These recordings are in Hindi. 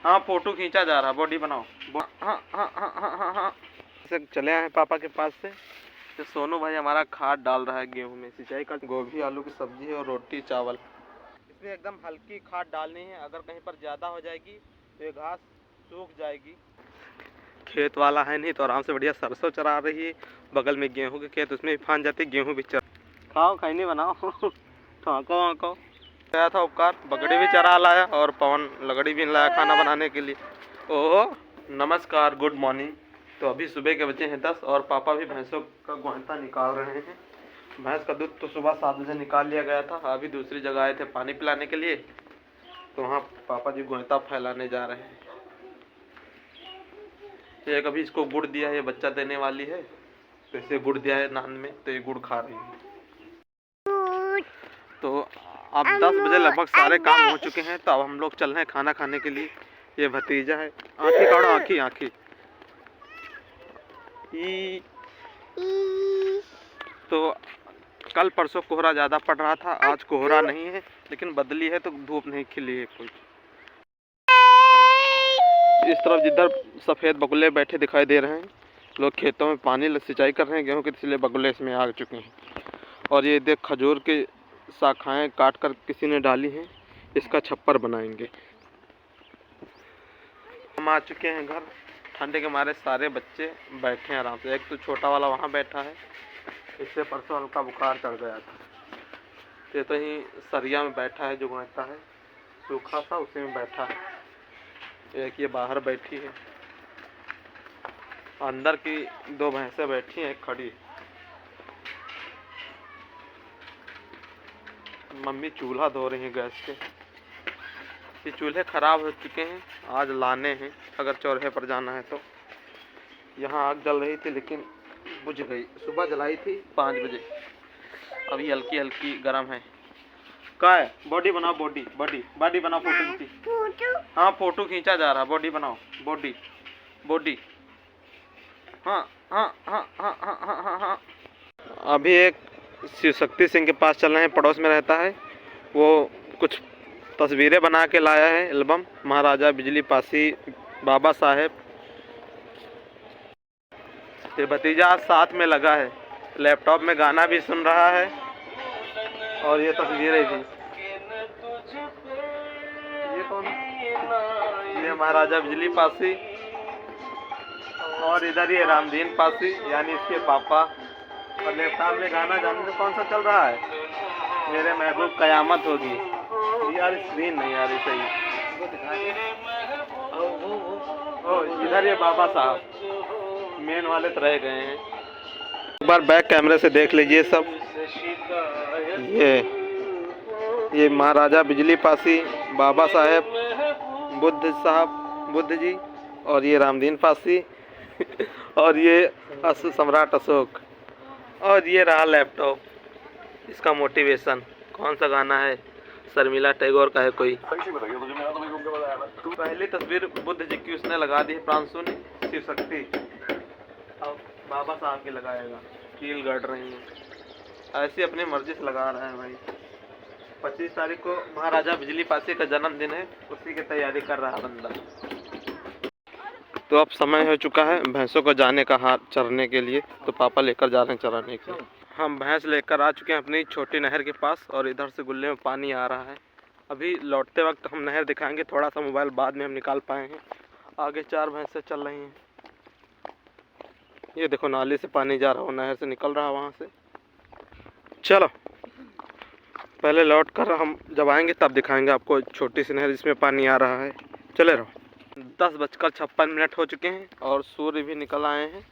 हाँ फोटो खींचा जा रहा, बॉडी बनाओ। हाँ हाँ हाँ हाँ हाँ हाँ। चले आए पापा के पास से। तो सोनू भाई हमारा खाद डाल रहा है गेहूं में। सिंचाई का गोभी आलू की सब्जी है और रोटी चावल। इसमें एकदम हल्की खाद डालनी है, अगर कहीं पर ज़्यादा हो जाएगी तो ये घास सूख जाएगी। खेत वाला है नहीं तो आराम से बढ़िया सरसों चरा रही है। बगल में गेहूं के खेत, उसमें भी फान जाती, गेहूं भी चर। खाओ खाई नहीं बनाओ। ठाको वाको गया था उपकार, बगड़ी भी चरा लाया और पवन लगड़ी भी लाया खाना बनाने के लिए। ओह नमस्कार, गुड मॉर्निंग। तो अभी सुबह के बजे हैं 10 और पापा भी भैंसों का गोहता निकाल रहे हैं। भैंस का दूध तो सुबह 7 बजे निकाल लिया गया था। अभी दूसरी जगह आए थे पानी पिलाने के लिए, तो वहाँ पापा जी गोहता फैलाने जा रहे हैं। एक अभी इसको गुड़ दिया है, ये बच्चा देने वाली है तो इसे गुड़ दिया है नान में, तो ये गुड़ खा रही है। तो अब 10 बजे लगभग सारे काम हो चुके हैं, तो अब हम लोग चल रहे हैं खाना खाने के लिए। ये भतीजा है, आँखी काढ़ो, आँखी आँखी। तो कल परसों कोहरा ज़्यादा पड़ रहा था, आज कोहरा नहीं है, लेकिन बदली है तो धूप नहीं खिली है कोई। इस तरफ जिधर सफ़ेद बगुले बैठे दिखाई दे रहे हैं, लोग खेतों में पानी सिंचाई कर रहे हैं गेहूं के, इसलिए बगुले इसमें आ चुके हैं। और ये देख खजूर के शाखाएं काट कर किसी ने डाली हैं, इसका छप्पर बनाएंगे। हम आ चुके हैं घर। ठंडे के मारे सारे बच्चे बैठे हैं आराम से। एक तो छोटा वाला वहाँ बैठा है, इससे परसों हल्का बुखार चढ़ गया था। ये तो ही सरिया में बैठा है, जो गोहता है सूखा सा, उसी में बैठा है। एक ये बाहर बैठी है, अंदर की 2 भैंसें बैठी हैं, एक खड़ी। मम्मी चूल्हा धो रही हैं गैस के। ये चूल्हे ख़राब हो चुके हैं, आज लाने हैं अगर चौराहे पर जाना है तो। यहाँ आग जल रही थी लेकिन बुझ गई। सुबह जलाई थी 5 बजे, अभी हल्की हल्की गर्म है। क्या है? बॉडी बनाओ, बॉडी बॉडी बॉडी बनाओ। फोटो खींची। हाँ फोटो खींचा जा रहा, बॉडी बनाओ, बॉडी बॉडी। हाँ हाँ हाँ हाँ हाँ हाँ हाँ हाँ। अभी एक शिव शक्ति सिंह के पास चल रहे हैं, पड़ोस में रहता है वो। कुछ तस्वीरें बना के लाया है, एल्बम। महाराजा बिजली पासी, बाबा साहेब। ये भतीजा साथ में लगा है, लैपटॉप में गाना भी सुन रहा है और ये तस्वीरें भी। ये कौन? ये महाराजा बिजली पासी और इधर ये रामदीन पासी यानी इसके पापा। और लैपटॉप में गाना जानते कौन सा चल रहा है? मेरे महबूब कयामत होगी। यार स्क्रीन नहीं आ रही सही। ओ इधर ये बाबा साहब मेन वाले तो रह गए हैं। एक बार बैक कैमरे से देख लीजिए सब। ये महाराजा बिजली पासी, बाबा साहेब, बुद्ध साहब, बुद्ध जी, और ये रामदीन पासी और ये सम्राट अशोक। और ये रहा लैपटॉप, इसका मोटिवेशन। कौन सा गाना है? शर्मिला टैगोर का है कोई। पहली तस्वीर बुद्ध जी की उसने लगा दी है, प्रांशु ने, शिव शक्ति। अब बाबा साहब की लगाएगा, कील गड़ रही है। ऐसी अपनी मर्जी से लगा रहा है भाई। 25 तारीख को महाराजा बिजली पासी का जन्मदिन है, उसी की तैयारी कर रहा बंदा। तो अब समय हो चुका है भैंसों को जाने का, हाथ चरने के लिए। तो पापा लेकर जा रहे हैं चराने के लिए। हम भैंस लेकर आ चुके हैं अपनी छोटी नहर के पास, और इधर से गुल्ले में पानी आ रहा है। अभी लौटते वक्त हम नहर दिखाएंगे, थोड़ा सा मोबाइल बाद में हम निकाल पाए हैं। आगे 4 भैंसें चल रही हैं। ये देखो नाली से पानी जा रहा है, नहर से निकल रहा है वहाँ से। चलो पहले लौट कर हम जब आएंगे तब दिखाएंगे आपको छोटी सी नहर जिसमें पानी आ रहा है। चले रहो। 10:56 हो चुके हैं और सूर्य भी निकल आए हैं,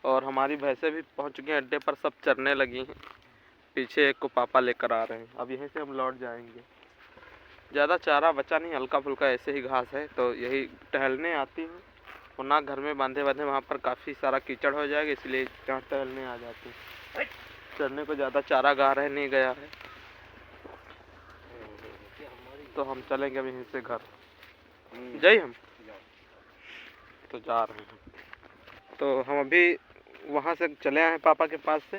और हमारी भैंसें भी पहुंच चुकी हैं अड्डे पर, सब चरने लगी हैं। पीछे एक को पापा लेकर आ रहे हैं। अब यहीं से हम लौट जाएंगे। ज़्यादा चारा बचा नहीं, हल्का फुल्का ऐसे ही घास है, तो यही टहलने आती हैं। और ना घर में बांधे बांधे वहाँ पर काफ़ी सारा कीचड़ हो जाएगा, इसलिए यहाँ टहलने आ जाती हैं। चरने को ज़्यादा चारा गाह रहे नहीं गया है, तो हम चलेंगे अब यहीं से घर। जय हम तो जा रहे हैं। तो हम अभी वहाँ से चले आए हैं पापा के पास से।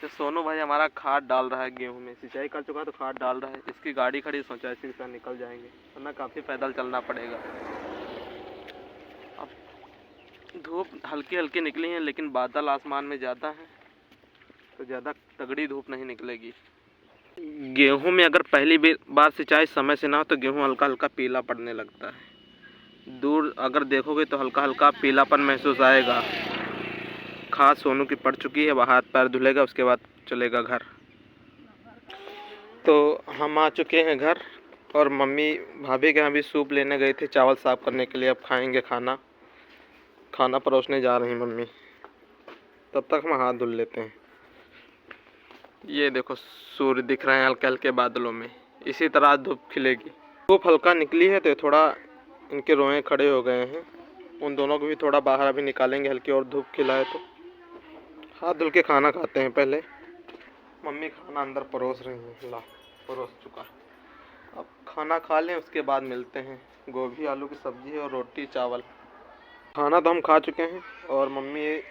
तो सोनू भाई हमारा खाद डाल रहा है गेहूं में। सिंचाई कर चुका है तो खाद डाल रहा है। इसकी गाड़ी खड़ी, सोचा इसी के साथ निकल जाएंगे, वरना काफ़ी पैदल चलना पड़ेगा। धूप हल्की हल्की निकली है, लेकिन बादल आसमान में ज़्यादा है तो ज़्यादा तगड़ी धूप नहीं निकलेगी। गेहूं में अगर पहली बार सिंचाई समय से ना हो तो गेहूं हल्का हल्का पीला पड़ने लगता है। दूर अगर देखोगे तो हल्का हल्का पीलापन महसूस आएगा। खाद सोनू की पड़ चुकी है, वह हाथ पैर धुलेगा, उसके बाद चलेगा घर। तो हम आ चुके हैं घर और मम्मी भाभी के यहाँ भी सूप लेने गए थे चावल साफ़ करने के लिए। अब खाएंगे खाना परोसने जा रही मम्मी, तब तक हम हाथ धुल लेते हैं। ये देखो सूर्य दिख रहे हैं हल्के हल्के बादलों में, इसी तरह धूप खिलेगी। धूप हल्का निकली है तो थोड़ा इनके रोए खड़े हो गए हैं, उन दोनों को भी थोड़ा बाहर अभी निकालेंगे हल्की और धूप खिलाए तो। हाथ धुल के खाना खाते हैं पहले। मम्मी खाना अंदर परोस रही हैं, ला परोस चुका। अब खाना खा लें, उसके बाद मिलते हैं। गोभी आलू की सब्ज़ी है और रोटी चावल। खाना तो हम खा चुके हैं और मम्मी ये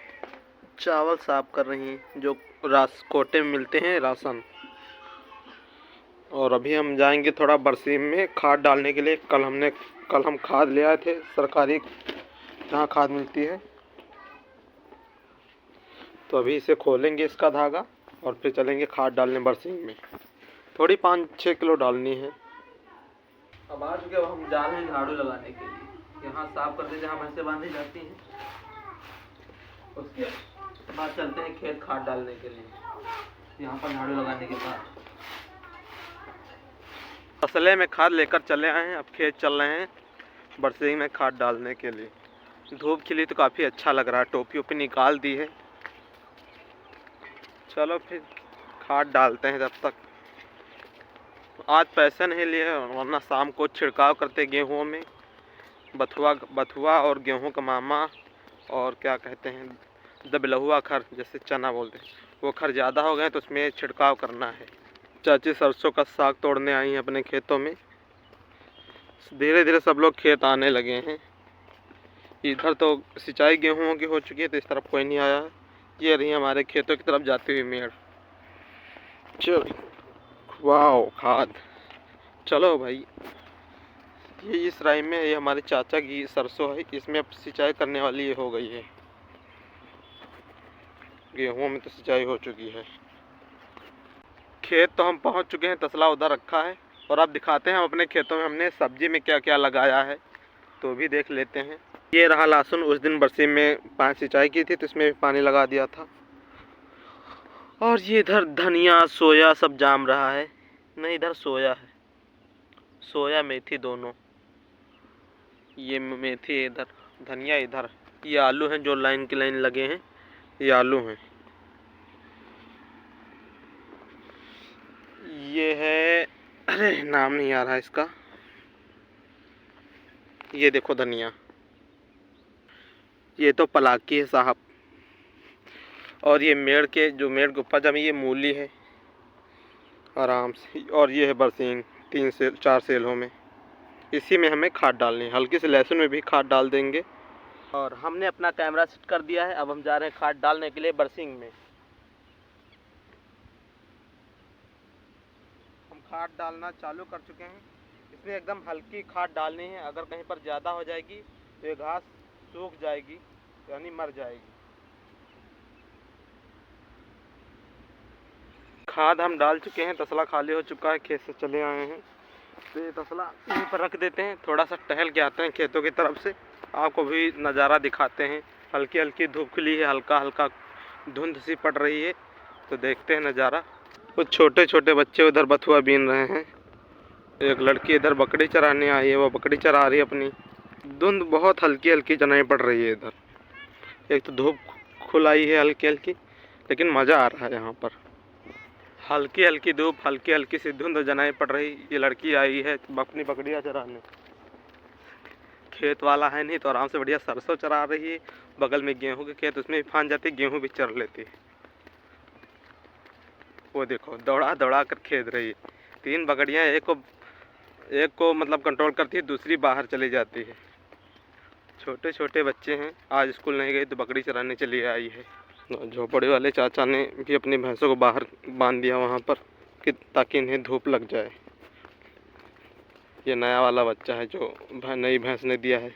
चावल साफ कर रही हैं जो कोटे में मिलते हैं राशन। और अभी हम जाएंगे थोड़ा बरसीम में खाद डालने के लिए। कल हम खाद ले आए थे सरकारी जहाँ खाद मिलती है, तो अभी इसे खोलेंगे इसका धागा और फिर चलेंगे खाद डालने बरसीम में। थोड़ी 5-6 किलो डालनी है। अब आ चुके, अब हम जा रहे हैं झाड़ू लगाने के लिए। यहाँ साफ करते जहाँ भैंसें बांधी जाती हैं, उसके बाद चलते हैं खेत खाद डालने के लिए। यहाँ पर झाड़ू लगाने के बाद असले में खाद लेकर चले आए हैं। अब खेत चल रहे हैं बरसीम में खाद डालने के लिए। धूप खिली तो काफ़ी अच्छा लग रहा है। टोपी ओपी निकाल दी है। चलो फिर खाद डालते हैं। तब तक आज पैसे नहीं लिए, वरना शाम को छिड़काव करते गेहूँ में। बथुआ और गेहूँ का मामा और क्या कहते हैं दबलहुआ खर, जैसे चना बोलते हैं, वो खर ज़्यादा हो गए तो उसमें छिड़काव करना है। चाची सरसों का साग तोड़ने आई हैं अपने खेतों में। धीरे धीरे सब लोग खेत आने लगे हैं। इधर तो सिंचाई गेहूँ की हो चुकी है तो इस तरफ कोई नहीं आया है। ये रही हमारे खेतों की तरफ जाती हुई मेड़। चलो वाह खाद। चलो भाई, ये इस राई में ये हमारे चाचा की सरसों है, इसमें अब सिंचाई करने वाली ये हो गई है। गेहूँ में तो सिंचाई हो चुकी है। खेत तो हम पहुंच चुके हैं, तसला उधर रखा है और अब दिखाते हैं हम अपने खेतों में हमने सब्जी में क्या क्या लगाया है, तो भी देख लेते हैं। ये रहा लहसुन, उस दिन बरसीम में सिंचाई की थी तो इसमें भी पानी लगा दिया था। और ये इधर धनिया सोया सब जाम रहा है। नहीं, इधर सोया है, सोया मेथी दोनों। ये मेथी इधर, धनिया इधर। ये आलू हैं जो लाइन की लाइन लगे हैं, ये आलू हैं। ये है, अरे नाम नहीं आ रहा इसका। ये देखो धनिया, ये तो पलाकी है साहब। और ये मेड़ के ऊपर जमी ये मूली है आराम से। और ये है बरसीम 3 से 4 सेलों में। इसी में हमें खाद डालनी है। हल्की से लहसुन में भी खाद डाल देंगे। और हमने अपना कैमरा सेट कर दिया है। अब हम जा रहे हैं खाद डालने के लिए बरसीम में। हम खाद डालना चालू कर चुके हैं। इसमें एकदम हल्की खाद डालनी है, अगर कहीं पर ज़्यादा हो जाएगी तो ये घास सूख जाएगी, यानी मर जाएगी। खाद हम डाल चुके हैं, तसला खाली हो चुका है, खेत से चले आए हैं तो ये तसला यहीं पर रख देते हैं। थोड़ा सा टहल के आते हैं खेतों की तरफ से, आपको भी नज़ारा दिखाते हैं। हल्की हल्की धूप खिली है, हल्का हल्का धुंध सी पड़ रही है, तो देखते हैं नज़ारा। कुछ छोटे छोटे बच्चे उधर बथुआ बीन रहे हैं। एक लड़की इधर बकरी चराने आई है, वो बकरी चरा रही है अपनी। धुंध बहुत हल्की हल्की जनाई पड़ रही है इधर। एक तो धूप खुलाई है हल्की हल्की, लेकिन मज़ा आ रहा है यहाँ पर। हल्की हल्की धूप, हल्की हल्की सी धुंध जनाई पड़ रही। ये लड़की आई है अपनी बकरियाँ चराने। खेत वाला है नहीं तो आराम से बढ़िया सरसों चरा रही है। बगल में गेहूं के खेत, उसमें भी फान जाती, गेहूं भी चर लेती है। वो देखो दौड़ा दौड़ा कर खेद रही है। 3 बकरियाँ, एक को मतलब कंट्रोल करती है, दूसरी बाहर चली जाती है। छोटे छोटे बच्चे हैं, आज स्कूल नहीं गए तो बकरी चराने चली आई है। झोपड़ी वाले चाचा ने भी अपनी भैंसों को बाहर बांध दिया वहाँ पर कि ताकि इन्हें धूप लग जाए। ये नया वाला बच्चा है जो नई भैंस ने दिया है।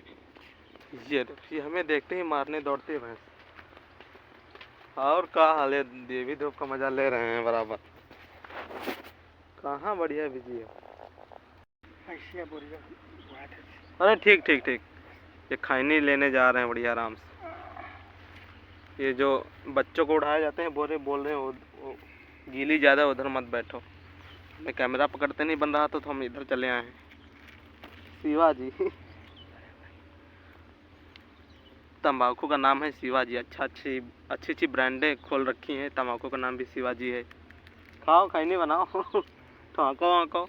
ये हमें देखते ही मारने दौड़ते हैं भैंस। और क्या हाल है, देवी धूप का मजा ले रहे हैं बराबर। कहाँ बढ़िया बिजी है। अरे ठीक ठीक ठीक, ये खैनी लेने जा रहे हैं बढ़िया आराम से। ये जो बच्चों को उठाए जाते हैं बोरे, बोल रहे हैं वो गीली ज़्यादा, उधर मत बैठो। मैं कैमरा पकड़ते नहीं बन रहा तो हम इधर चले आए हैं। शिवाजी तंबाकू का नाम है शिवाजी। अच्छी अच्छी ब्रांडें खोल रखी हैं, तंबाकू का नाम भी शिवाजी है। खाओ खैनी बनाओ ठोंको वोंको।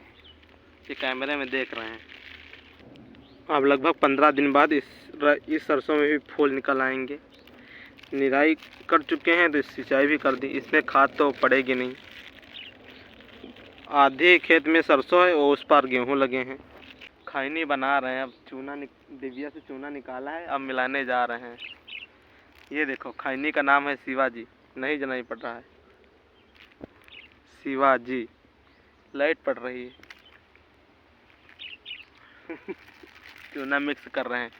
ये कैमरे में देख रहे हैं। अब लगभग 15 दिन बाद इस सरसों में भी फूल निकल आएंगे। निराई कर चुके हैं तो सिंचाई भी कर दी। इसमें खाद तो पड़ेगी नहीं। आधे खेत में सरसों है और उस पार गेहूं लगे हैं। खैनी बना रहे हैं। अब दिव्या से चूना निकाला है, अब मिलाने जा रहे हैं। ये देखो खैनी का नाम है शिवाजी, नहीं जनाई पड़ रहा है। शिवाजी। लाइट पड़ रही है चूना मिक्स कर रहे हैं।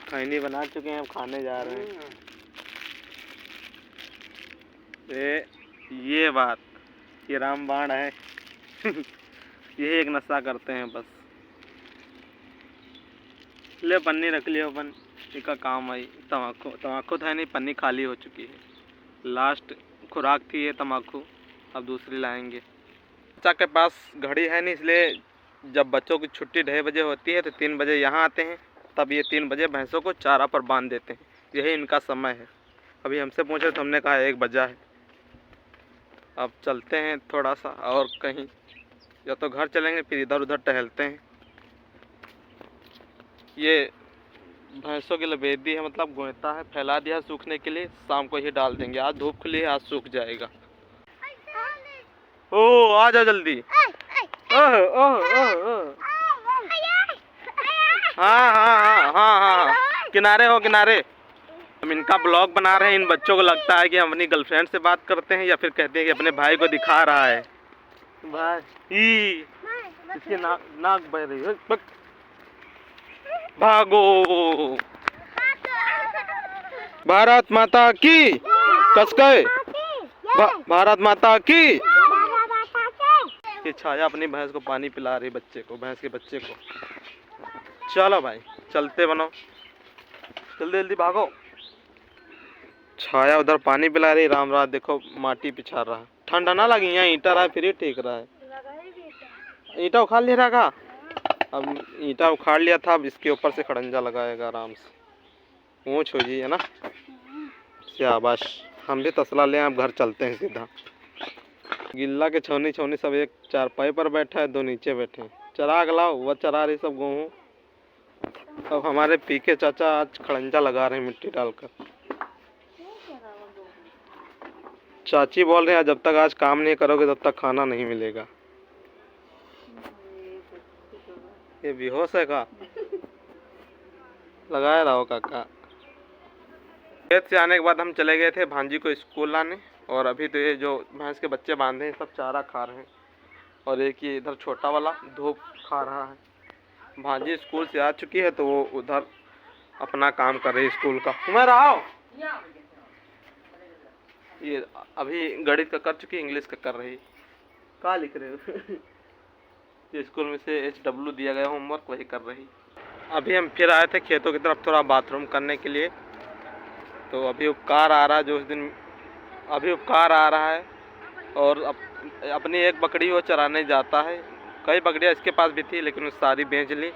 खैनी बना चुके हैं, अब खाने जा रहे हैं। ये बात, ये रामबाण है यही एक नशा करते हैं बस। ले पन्नी रख लियो अपन, इसका काम आई। तम्बाकू था नहीं, पन्नी खाली हो चुकी है। लास्ट खुराक थी ये तम्बाकू, अब दूसरी लाएंगे। बच्चा के पास घड़ी है नहीं, इसलिए जब बच्चों की छुट्टी 2:30 बजे होती है तो 3 बजे यहाँ आते हैं। तब ये 3 बजे भैंसों को चारा पर बांध देते हैं। यही इनका समय है। अभी हमसे पूछे तो हमने कहा 1 बजा है। अब चलते हैं थोड़ा सा और कहीं, या तो घर चलेंगे फिर इधर उधर टहलते हैं। ये भैंसों की लबेदी है, मतलब गोयता है, फैला दिया सूखने के लिए। शाम को ही डाल देंगे। आज धूप खुली है, आज सूख जाएगा। ओ आ जाओ जल्दी। ओह ओह ओह ओह, हाँ हाँ हाँ हाँ हाँ, किनारे हो किनारे। हम इनका ब्लॉग बना रहे हैं। इन बच्चों को लगता है कि हम अपनी गर्लफ्रेंड से बात करते हैं, या फिर कहते हैं कि अपने भाई को दिखा रहा है। भाई इसके नाक बह रही है। भागो। भारत माता की कसके, भारत माता की। ये छाया अपनी भैंस को पानी पिला रही, बच्चे को, भैंस के बच्चे को। चलो भाई चलते बनो, जल्दी जल्दी भागो। छाया उधर पानी पिला रही, रामराज देखो माटी पिछा रहा है। ठंडा ना लगी, यहाँ ईंटा रहा है फिर ही ठीक रहा है। ईंटा उखाड़ ले रहा का। अब ईंटा उखाड़ लिया था, अब इसके ऊपर से खड़ंजा लगाएगा आराम से। ऊँच हो जी है ना। शाबाश। हम भी तसला ले, अब घर चलते हैं सीधा। गिल्ला के छोनी छोनी सब एक चारपाई पर बैठा है, 2 नीचे बैठे हैं। चराग लाओ, वह चरा रही सब गेहूँ। अब हमारे पीके चाचा आज खड़ंजा लगा रहे हैं मिट्टी डालकर। चाची बोल रहे हैं जब तक आज काम नहीं करोगे तब तक खाना नहीं मिलेगा। ये बेहोश है का। लगाया रहो काका। खेत से आने के बाद हम चले गए थे भांजी को स्कूल लाने, और अभी तो ये जो भैंस के बच्चे बांधे हैं सब चारा खा रहे हैं, और एक ये इधर छोटा वाला धूप खा रहा है। भांजी स्कूल से आ चुकी है तो वो उधर अपना काम कर रही है स्कूल का। तुम्हें रहो, ये अभी गणित का कर चुकी, इंग्लिश का कर रही। क्या लिख रहे हो ये स्कूल में से HW दिया गया होमवर्क, वही कर रही। अभी हम फिर आए थे खेतों की तरफ थोड़ा बाथरूम करने के लिए। तो अभी उपकार आ रहा है, जो उस दिन अभी उपकार आ रहा है, और अपनी एक बकरी वो चराने जाता है। कई बकरियाँ इसके पास भी थी लेकिन उस सारी बेच ली,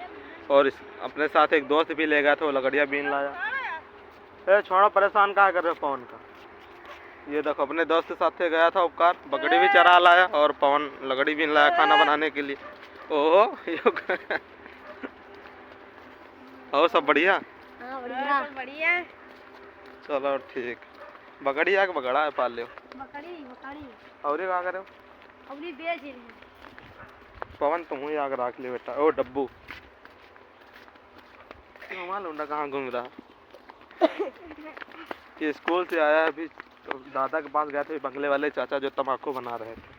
और अपने साथ एक दोस्त भी ले गया था, वो लकड़ियाँ बीन लाया। छोड़ो, परेशान कहाँ कर रहे हो पवन का। ये देखो अपने दोस्त के साथ गया था उपकार, बकरी भी चरा लाया और पवन लकड़ी बीन लाया खाना बनाने के लिए। ओहो और सब बढ़िया। हाँ बढ़िया। चलो ठीक। बकरी आके बगड़ा है पाल लियो। बकरी और ये कहाँ करे हो? अपनी बेच रही। पवन तुम ही आके रख ले बेटा। ओ डब्बू लुंडा कहाँ घूम रहा। ये स्कूल से आया अभी, तो दादा के पास गए थे बंगले वाले चाचा जो तम्बाकू बना रहे थे।